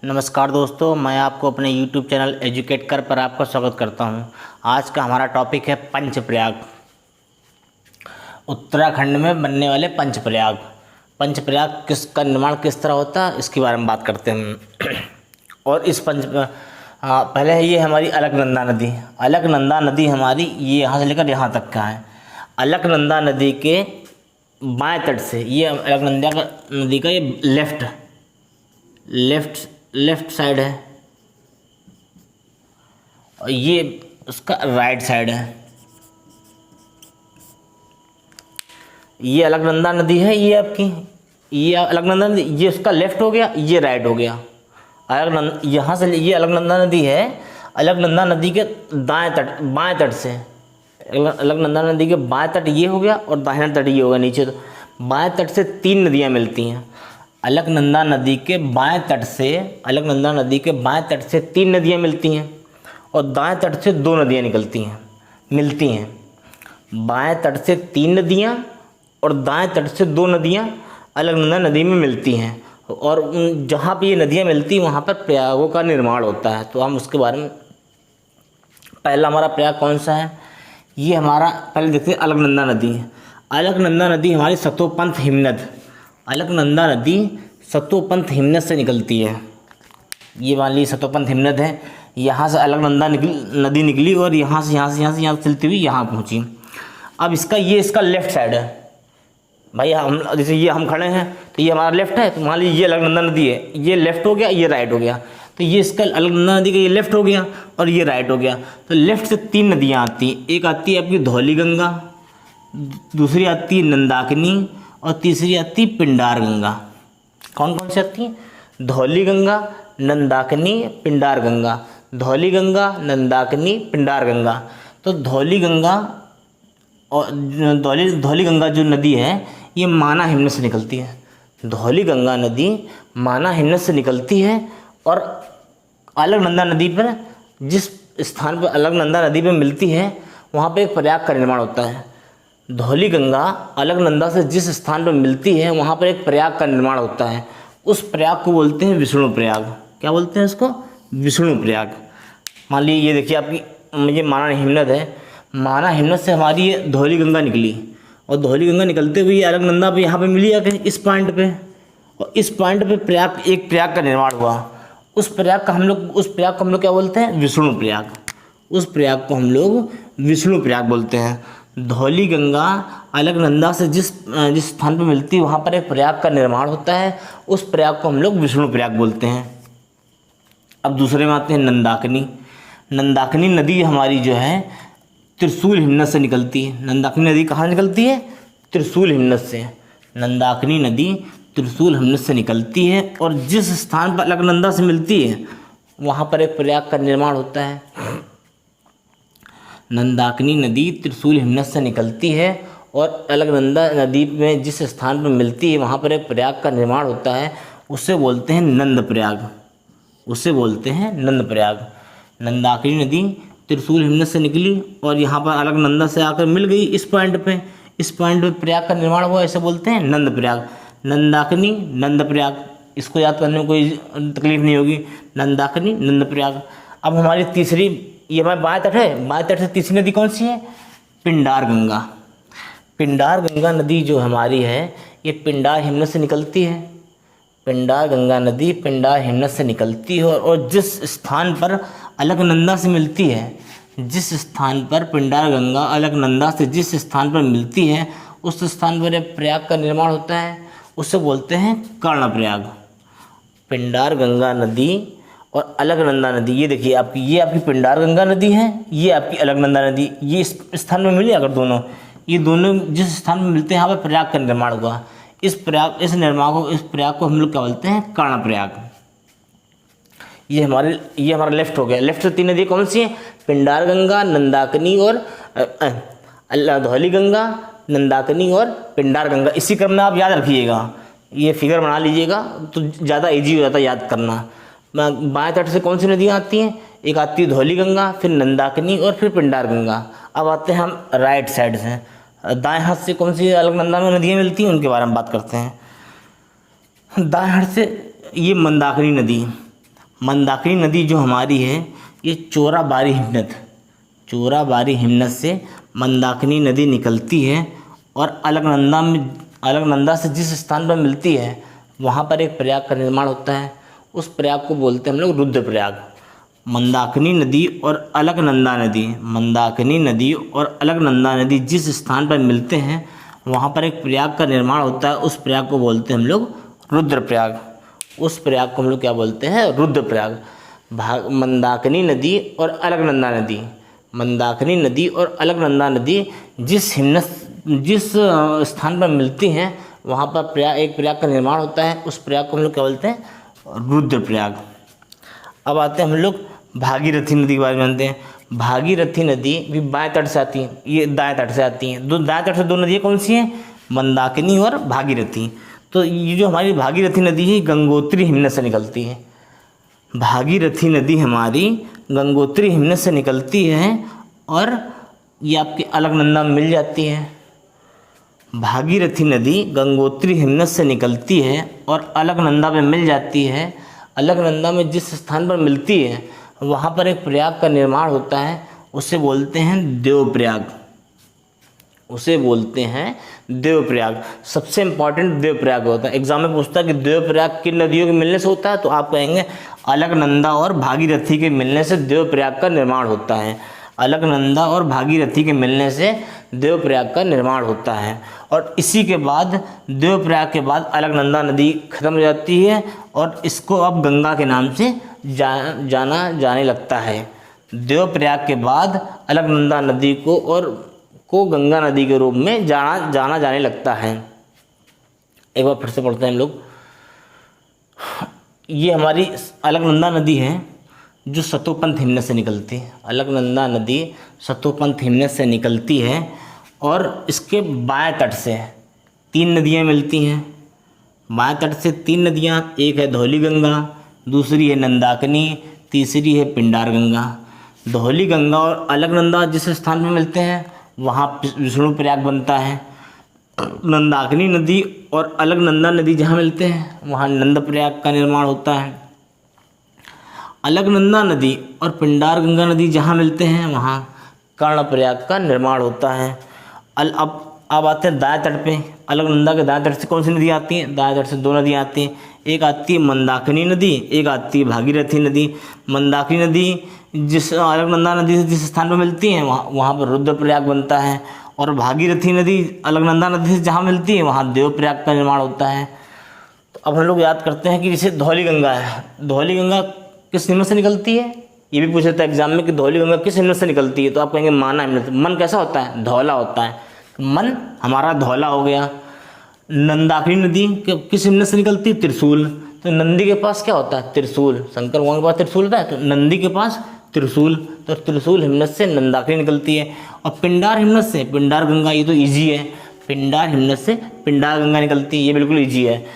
नमस्कार दोस्तों, मैं आपको अपने YouTube चैनल एजुकेट कर पर आपका स्वागत करता हूं। आज का हमारा टॉपिक है पंचप्रयाग। उत्तराखंड में बनने वाले पंचप्रयाग। पंचप्रयाग किसका निर्माण किस तरह होता है इसके बारे में बात करते हैं। और इस पहले है ये हमारी अलकनंदा नदी। अलकनंदा नदी हमारी ये यहाँ से लेकर यहाँ तक का है। अलकनंदा नदी के बाएं तट से ये अलकनंदा नदी का ये लेफ्ट साइड है और ये उसका राइट साइड है। ये अलकनंदा नदी है, ये आपकी ये अलकनंदा नदी, ये उसका लेफ्ट हो गया, ये राइट हो गया। यहाँ से ये अलकनंदा नदी है। अलकनंदा नदी के बाएं तट से अलकनंदा नदी के बाएं तट ये हो गया और दाहिना तट ये हो गया नीचे। तो बाएं तट से 3 नदियाँ मिलती हैं। अलकनंदा नदी के बाएं तट से 3 नदियाँ मिलती हैं और दाएं तट से 2 नदियाँ मिलती हैं। बाएं तट से 3 नदियाँ और दाएं तट से 2 नदियाँ अलकनंदा नदी में मिलती हैं। और जहाँ पे ये नदियाँ मिलती हैं वहाँ पर प्रयागों का निर्माण होता है। तो हम उसके बारे में, पहला हमारा प्रयाग कौन सा है, ये हमारा पहले देखते हैं अलकनंदा नदी। अलकनंदा नदी हमारी सतोपंथ हिमनद, अलकनंदा नदी सतोपंथ हिमनद से निकलती है। ये मान ली सतोपंथ हिमनद है। यहाँ से अलकनंदा नदी निकली और यहाँ से चलती हुई यहाँ पहुँची। अब इसका लेफ्ट साइड है भाई। हम जैसे ये हम खड़े हैं तो ये हमारा लेफ्ट है, तो मान लीजिए ये अलकनंदा नदी है, ये लेफ्ट हो गया, ये राइट हो गया। तो ये इसका अलकनंदा नदी का ये लेफ्ट हो गया और ये राइट हो गया। तो लेफ्ट से 3 नदियाँ आती हैं। एक आती है आपकी धौली गंगा, दूसरी आती है नंदाकिनी और तीसरी आती है पिंडार गंगा। कौन कौन सी आती हैं? धौली गंगा, नंदाकिनी, पिंडार गंगा। धौली गंगा, नंदाकिनी, पिंडार गंगा। तो धौली गंगा और धौली गंगा जो नदी है ये माना हिमनद से निकलती है। धौली गंगा नदी माना हिमनद से निकलती है और अलकनंदा नदी पर जिस स्थान पर अलकनंदा नदी पर मिलती है वहाँ पर एक प्रयाग का निर्माण होता है। धौली गंगा अलकनंदा से जिस स्थान पर मिलती है वहाँ पर एक प्रयाग का निर्माण होता है। उस प्रयाग को बोलते हैं विष्णु प्रयाग। क्या बोलते हैं उसको? विष्णु प्रयाग। मान लीजिए ये देखिए आपकी ये माना हिमनद है। माना हिमनद से हमारी ये धौली गंगा निकली और धौली गंगा निकलते हुए ये अलकनंदा पे यहाँ पे मिली आके इस पॉइंट पे, और इस पॉइंट पे एक प्रयाग का निर्माण हुआ। उस प्रयाग को हम लोग क्या बोलते हैं? विष्णु प्रयाग। उस प्रयाग को हम लोग विष्णु प्रयाग बोलते हैं। धौली गंगा अलकनंदा से जिस स्थान पर मिलती है वहाँ पर एक प्रयाग का निर्माण होता है। उस प्रयाग को हम लोग विष्णु प्रयाग बोलते हैं। अब दूसरे में आते हैं नंदाकिनी। नंदाकिनी नदी हमारी जो है त्रिशूल हिमनद से निकलती है। नंदाकिनी नदी कहाँ निकलती है? त्रिशूल हिमनद से। नंदाकिनी नदी त्रिशूल हिमनद से निकलती है और जिस स्थान पर अलकनंदा से मिलती है वहाँ पर एक प्रयाग का निर्माण होता है। नंदाकिनी नदी त्रिशूल हिमनद से निकलती है और अलकनंदा नदी में जिस स्थान पर मिलती है वहाँ पर एक प्रयाग का निर्माण होता है। उसे बोलते हैं नंद प्रयाग। नंदाकिनी नदी त्रिशूल हिमनद से निकली और यहाँ पर अलकनंदा से आकर मिल गई इस पॉइंट पे प्रयाग का निर्माण हुआ। ऐसे बोलते हैं नंद प्रयाग। नंदाकिनी नंद प्रयाग, इसको याद करने में कोई तकलीफ नहीं होगी। नंदाकिनी नंद प्रयाग। अब हमारी तीसरी, ये हमारे बाएं तट है, बाएं तट से तीसरी नदी कौन सी है? पिंडार गंगा। पिंडार गंगा नदी जो हमारी है ये पिंडार हिमनद से निकलती है। पिंडार गंगा नदी पिंडार हिमनद से निकलती है और जिस स्थान पर अलकनंदा से मिलती है, जिस स्थान पर पिंडार गंगा अलकनंदा से जिस स्थान पर मिलती है उस स्थान पर एक प्रयाग का निर्माण होता है। उसे बोलते हैं कर्णप्रयाग। पिंडार गंगा नदी और अलकनंदा नदी, ये देखिए ये आपकी पिंडार गंगा नदी है, ये आपकी अलकनंदा नदी, ये इस स्थान में मिली। अगर ये दोनों जिस स्थान में मिलते हैं यहाँ पर प्रयाग का निर्माण हुआ। इस प्रयाग को हम लोग क्या बोलते हैं? कर्णप्रयाग। ये हमारा लेफ्ट हो गया। लेफ्ट से 3 नदी कौन सी है? पिंडार गंगा, नंदाकिनी और धौली गंगा, नंदाकिनी और पिंडार गंगा। इसी क्रम में आप याद रखिएगा, ये फिगर बना लीजिएगा तो ज़्यादा ईजी हो जाता है याद करना। बाएं तट से कौन सी नदियाँ आती हैं? एक आती है धौली गंगा, फिर नंदाकिनी और फिर पिंडार गंगा। अब आते हैं हम राइट साइड से। दाएं हाथ से कौन सी अलकनंदा में नदियाँ मिलती हैं उनके बारे में बात करते हैं। दाएं हाथ से ये मंदाकिनी नदी, मंदाकिनी नदी जो हमारी है ये चोराबाड़ी हिमनद से मंदाकिनी नदी निकलती है और अलकनंदा से जिस स्थान पर मिलती है वहाँ पर एक प्रयाग का निर्माण होता है। उस प्रयाग को बोलते हैं हम लोग रुद्रप्रयाग। मंदाकिनी नदी और अलकनंदा नदी जिस स्थान पर मिलते हैं वहाँ पर एक प्रयाग का निर्माण होता है। उस प्रयाग को बोलते हैं हम लोग रुद्रप्रयाग। उस प्रयाग को हम लोग क्या बोलते हैं? रुद्रप्रयाग। मंदाकिनी नदी और अलकनंदा नदी जिस स्थान पर मिलती हैं वहाँ पर एक प्रयाग का निर्माण होता है। उस प्रयाग को हम लोग क्या बोलते हैं? रुद्रप्रयाग। अब आते हैं हम लोग भागीरथी नदी के बारे में जानते हैं। भागीरथी नदी भी बाएं तट से आती है, ये दाएं तट से आती हैं। दाएं तट से दो नदियाँ कौन सी हैं? मंदाकिनी और भागीरथी। तो ये जो हमारी भागीरथी नदी है गंगोत्री हिमनद से निकलती है। भागीरथी नदी हमारी गंगोत्री हिमनद से निकलती है और ये आपके अलकनंदा में मिल जाती है। भागीरथी नदी गंगोत्री हिमनद से निकलती है और अलकनंदा में मिल जाती है। अलकनंदा में जिस स्थान पर मिलती है वहाँ पर एक प्रयाग का निर्माण होता है। उसे बोलते हैं देवप्रयाग। सबसे इम्पॉर्टेंट देवप्रयाग होता है। एग्जाम में पूछता है कि देवप्रयाग किन नदियों के मिलने से होता है, तो आप कहेंगे अलकनंदा और भागीरथी के मिलने से देवप्रयाग का निर्माण होता है। अलकनंदा और भागीरथी के मिलने से देवप्रयाग का निर्माण होता है। और इसी के बाद देवप्रयाग के बाद अलकनंदा नदी खत्म हो जाती है और इसको अब गंगा के नाम से जाना जाने लगता है। देवप्रयाग के बाद अलकनंदा नदी को गंगा नदी के रूप में जाना जाने लगता है। एक बार फिर से पढ़ते हैं हम लोग। ये हमारी अलकनंदा नदी है जो सतोपंथ हिमनद से निकलती है। अलकनंदा नदी सतोपंथ हिमनद से निकलती है और इसके बाएं तट से 3 नदियाँ मिलती हैं। बाएं तट से 3 नदियाँ, एक है धौली गंगा, दूसरी है नंदाकिनी, तीसरी है पिंडार गंगा। धौली गंगा और अलकनंदा जिस स्थान में मिलते हैं वहाँ विष्णु प्रयाग बनता है। नंदाकिनी नदी और अलकनंदा नदी जहाँ मिलते हैं वहाँ नंद प्रयाग का निर्माण होता है। अलकनंदा नदी और पिंडार गंगा नदी जहाँ मिलते हैं वहाँ कर्ण प्रयाग का निर्माण होता है। अब आते हैं दाएं तट पे। अलकनंदा के दाएं तट से कौन सी नदी आती है? दाएं तट से 2 नदियाँ आती हैं। एक आती है मंदाकिनी नदी, एक आती है भागीरथी नदी। मंदाकिनी नदी जिस अलकनंदा नदी से जिस स्थान पर मिलती है वहाँ पर रुद्रप्रयाग बनता है और भागीरथी नदी अलकनंदा नदी से जहाँ मिलती है वहाँ देवप्रयाग का निर्माण होता है। तो अब हम लोग याद करते हैं कि जैसे धौली गंगा है, धौली गंगा किस हिमनद से निकलती है? ये भी पूछा था एग्जाम में कि धौली गंगा किस हिमनद से निकलती है, तो आप कहेंगे माना हिमनद। मन कैसा होता है? धौला होता है। मन हमारा धौला हो गया। नंदाकिनी नदी किस हिमनद से निकलती है? त्रिशूल। तो नंदी के पास क्या होता है? त्रिशूल। शंकर भगवान के पास त्रिशूल होता है, तो नंदी के पास त्रिशूल। तो त्रिशूल हिमनद से नंदाकिनी निकलती है। और पिंडार हिमनद से पिंडार गंगा, ये तो ईजी है। पिंडार हिमनद से पिंडार गंगा निकलती है, ये बिल्कुल ईजी है।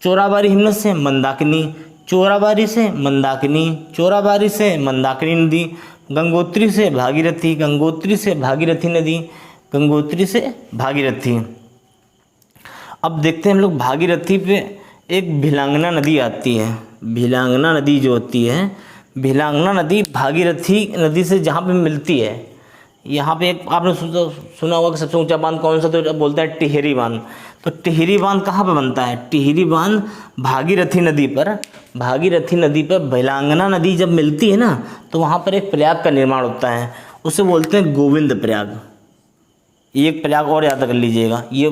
चोराबाड़ी हिमनद से मंदाकिनी, चोराबाड़ी से मंदाकिनी, चोराबाड़ी से मंदाकिनी नदी। गंगोत्री से भागीरथी, गंगोत्री से भागीरथी नदी, गंगोत्री से भागीरथी। अब देखते हैं हम लोग भागीरथी पे एक भिलांगना नदी आती है। भिलांगना नदी जो होती है, भिलांगना नदी भागीरथी नदी से जहाँ पे मिलती है, यहाँ पे एक आपने सुना होगा कि सबसे ऊंचा बांध कौन सा, तो बोलते हैं टिहरी बांध। तो टिहरी बांध कहाँ पे बनता है? टिहरी बांध भागीरथी नदी पर। भागीरथी नदी पर भिलांगना नदी जब मिलती है ना तो वहाँ पर एक प्रयाग का निर्माण होता है, उसे बोलते हैं गोविंद प्रयाग। ये एक प्रयाग और याद कर लीजिएगा, ये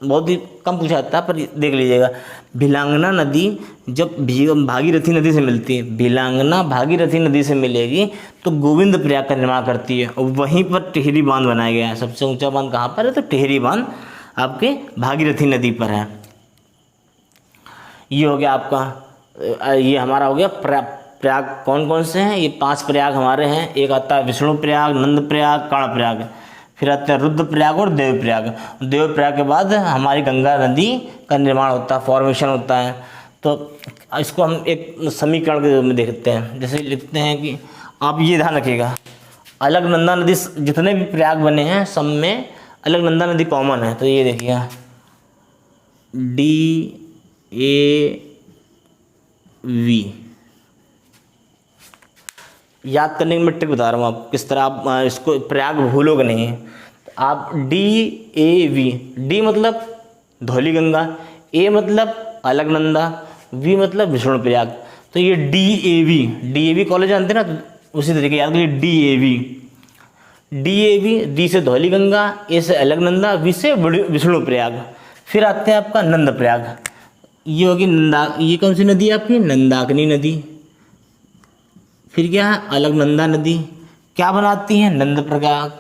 बहुत ही कम पूछा जाता है पर देख लीजिएगा। भिलांगना नदी जब भागीरथी नदी से मिलती है, भिलांगना भागीरथी नदी से मिलेगी तो गोविंद प्रयाग का निर्माण करती है और वहीं पर टिहरी बांध बनाया गया है। सबसे ऊंचा बांध कहाँ पर है? तो टिहरी बांध आपके भागीरथी नदी पर है। ये हो गया आपका, ये हमारा हो गया प्रयाग। कौन कौन से हैं? ये 5 प्रयाग हमारे हैं। एक आता है विष्णु प्रयाग, नंद प्रयाग, कर्ण प्रयाग, फिर आते हैं रुद्र प्रयाग और देव प्रयाग। देव प्रयाग के बाद हमारी गंगा नदी का निर्माण होता है, फॉर्मेशन होता है। तो इसको हम एक समीकरण के रूप में देखते हैं। जैसे लिखते हैं कि आप ये ध्यान रखिएगा, अलकनंदा नदी जितने भी प्रयाग बने हैं सब में अलकनंदा नदी कॉमन है। तो ये देखिएगा DAV, याद करने की मैं ट्रिक बता रहा हूँ आप किस तरह आप इसको प्रयाग भूलोगे नहीं। आप DAV, डी मतलब धौली गंगा, ए मतलब अलकनंदा, वी मतलब विष्णु प्रयाग। तो ये DAV कॉलेज जानते हैं ना, तो उसी तरीके याद करिए DAV, डी से धौली गंगा, ए से अलकनंदा, वी से विष्णु प्रयाग। फिर आते हैं आपका नंद प्रयाग। ये होगी ये कौन सी नदी है आपकी? नंदाकिनी नदी। फिर क्या है? अलकनंदा नदी। क्या बनाती है? नंद प्रयाग।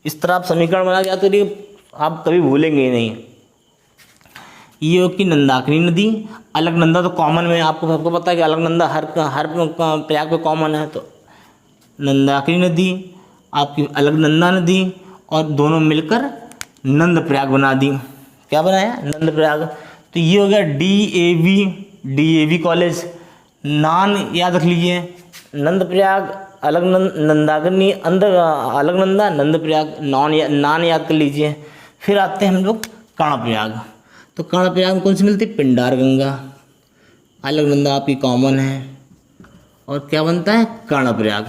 इस तरह आप समीकरण बना के याद करिए, आप कभी भूलेंगे ही नहीं। ये होगी नंदाकिनी नदी। अलकनंदा तो कॉमन में आपको सबको पता है कि अलकनंदा हर प्रयाग पे कॉमन है। तो नंदाकिनी नदी, आपकी अलकनंदा नदी, और दोनों मिलकर नंद प्रयाग बना दी। क्या बनाया? नंद प्रयाग। तो ये हो गया DAV कॉलेज। नान याद रख लीजिए, नंद प्रयाग, नंदाकिनी, अलकनंदा, नंद प्रयाग, नान याद कर लीजिए। फिर आते हैं हम लोग कर्णप्रयाग। तो कर्णप्रयाग में कौन सी मिलती है? पिंडार गंगा। अलकनंदा आपकी कॉमन है, और क्या बनता है? कर्णप्रयाग।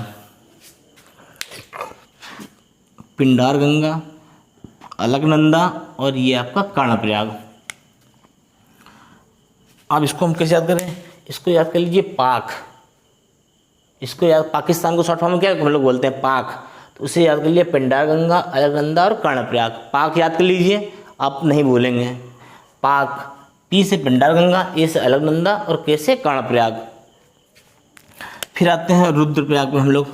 पिंडार गंगा, अलकनंदा, और ये आपका कर्णप्रयाग। अब इसको हम कैसे याद करें? इसको याद कर लीजिए पाक। इसको याद, पाकिस्तान को शॉर्ट फॉर्म में क्या हम लोग बोलते हैं? पाक। तो उसे याद कर लीजिए, पिंडार गंगा, अलकनंदा और कर्णप्रयाग। पाक याद कर लीजिए, आप नहीं भूलेंगे। पाक, पी से पिंडार गंगा, ए से अलकनंदा, और के से कर्णप्रयाग। फिर आते हैं रुद्रप्रयाग में हम लोग।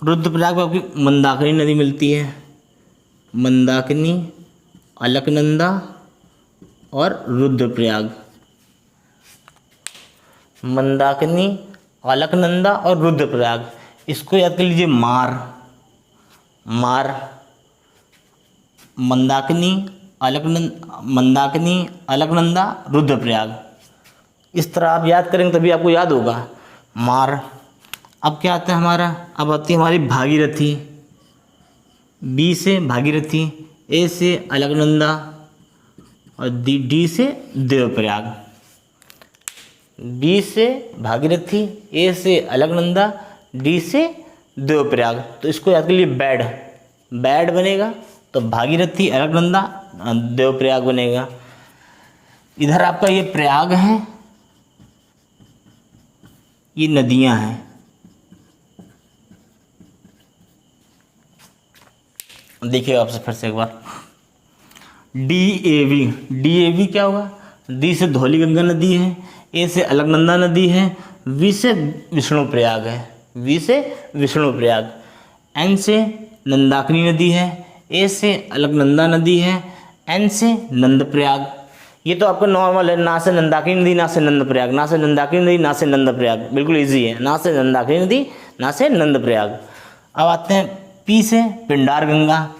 रुद्रप्रयाग में आपकी मंदाकिनी नदी मिलती है। मंदाकिनी, अलकनंदा और रुद्रप्रयाग। मंदाकिनी, अलकनंदा और रुद्रप्रयाग। इसको याद कर लीजिए मार। मंदाकिनी, अलकनंदा, रुद्रप्रयाग। इस तरह आप याद करेंगे तभी आपको याद होगा मार। अब क्या आता है हमारा? अब आती है हमारी भागीरथी। बी से भागीरथी, ए से अलकनंदा, और डी से देवप्रयाग। बी से भागीरथी, ए से अलकनंदा, डी से देवप्रयाग। तो इसको याद कर लिए बैड बनेगा। तो भागीरथी, अलकनंदा, देवप्रयाग बनेगा। इधर आपका ये प्रयाग है, ये नदियां हैं। देखिए आपसे फिर से एक बार, DAV क्या हुआ? डी से धौली गंगा नदी है, ए से अलकनंदा नदी है, वी से विष्णु प्रयाग है, एन से नंदाकिनी नदी है, ए से अलकनंदा नदी है, एन से नंद प्रयाग। ये तो आपका नॉर्मल है, ना से नंदाकिनी नदी ना से नंद प्रयाग, ना से नंदाकिनी नदी ना से नंद प्रयाग, बिल्कुल इजी है, ना से नंदाकिनी नदी ना से नंद प्रयाग। अब आते हैं पी से पिंडार गंगा,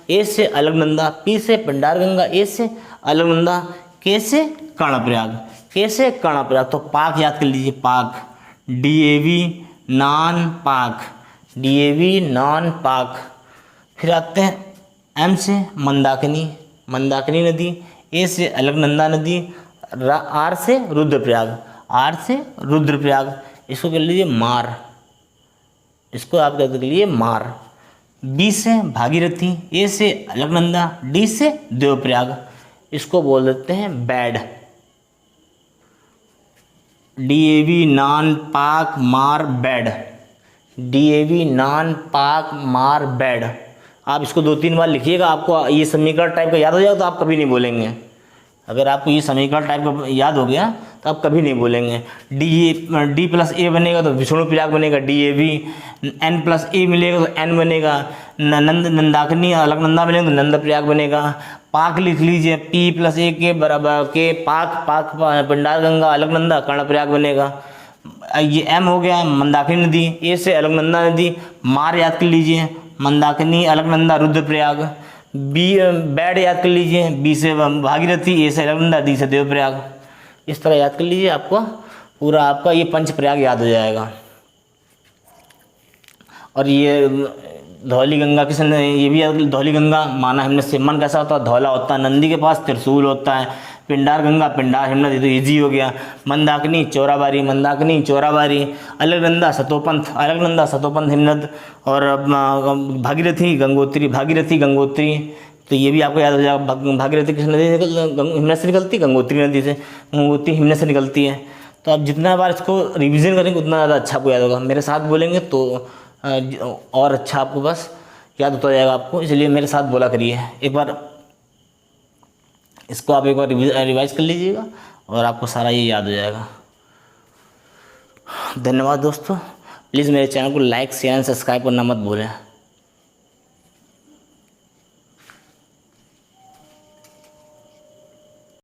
ए से अलकनंदा, पी से पिंडार गंगा, ए से अलकनंदा, के से कर्णप्रयाग। तो पाक याद कर लीजिए, पाक, DAV नॉन पाक। फिर आते हैं एम से मंदाकिनी नदी, ए से अलकनंदा नदी, आर से रुद्रप्रयाग। इसको कर लीजिए मार, इसको आप कर लीजिए मार। बी से भागीरथी, ए से अलकनंदा, डी से देवप्रयाग। इसको बोल देते हैं बैड। DAV नॉन पाक मार बैड। आप इसको 2-3 बार लिखिएगा, आपको ये समीकरण टाइप का याद हो जाएगा तो आप कभी नहीं बोलेंगे। अगर आपको ये समीकरण टाइप का याद हो गया तो आप कभी नहीं बोलेंगे। D प्लस ए बनेगा तो विष्णु प्रयाग बनेगा DAV, N प्लस ए मिलेगा तो N बनेगा, नंदाकिनी अलकनंदा बनेगा तो नंद प्रयाग बनेगा। पाक लिख लीजिए, P प्लस ए के बराबर के पाक पिंडार गंगा अलकनंदा कर्णप्रयाग बनेगा। ये M हो गया मंदाकिनी नदी, ए से अलकनंदा नदी, मार याद कर लीजिए, मंदाकिनी अलकनंदा रुद्रप्रयाग। बैड याद कर लीजिए, बी से भागीरथी, ए से अलकनंदा, डी से देवप्रयाग। इस तरह याद कर लीजिए, आपको पूरा आपका ये पंच प्रयाग याद हो जाएगा। और ये धौली गंगा ये भी धौली गंगा माना हमने से, मन कैसा होता है? धौला होता है, नंदी के पास त्रिशूल होता है, पिंडार गंगा, पिंडार हिमनद, ये तो ईजी हो गया। मंदाकिनी चौराबारी, मंदाकिनी चौराबारी। अलकनंदा सतोपंथ, अलकनंदा सतोपंथ हिमनद। और भागीरथी गंगोत्री, भागीरथी गंगोत्री, तो ये भी आपको याद हो जाएगा। भागीरथी किस नदी से हिमनद से निकलती है? गंगोत्री नदी से। गंगोत्री हिमनद से निकलती है। तो आप जितना बार इसको रिवीजन करेंगे उतना ज़्यादा अच्छा आपको याद होगा। मेरे साथ बोलेंगे तो और अच्छा आपको बस याद होता जाएगा आपको, इसलिए मेरे साथ बोला करिए। एक बार इसको आप एक बार रिवाइज कर लीजिएगा और आपको सारा ये याद हो जाएगा। धन्यवाद दोस्तों। प्लीज़ मेरे चैनल को लाइक, शेयर एंड सब्सक्राइब करना मत भूलें।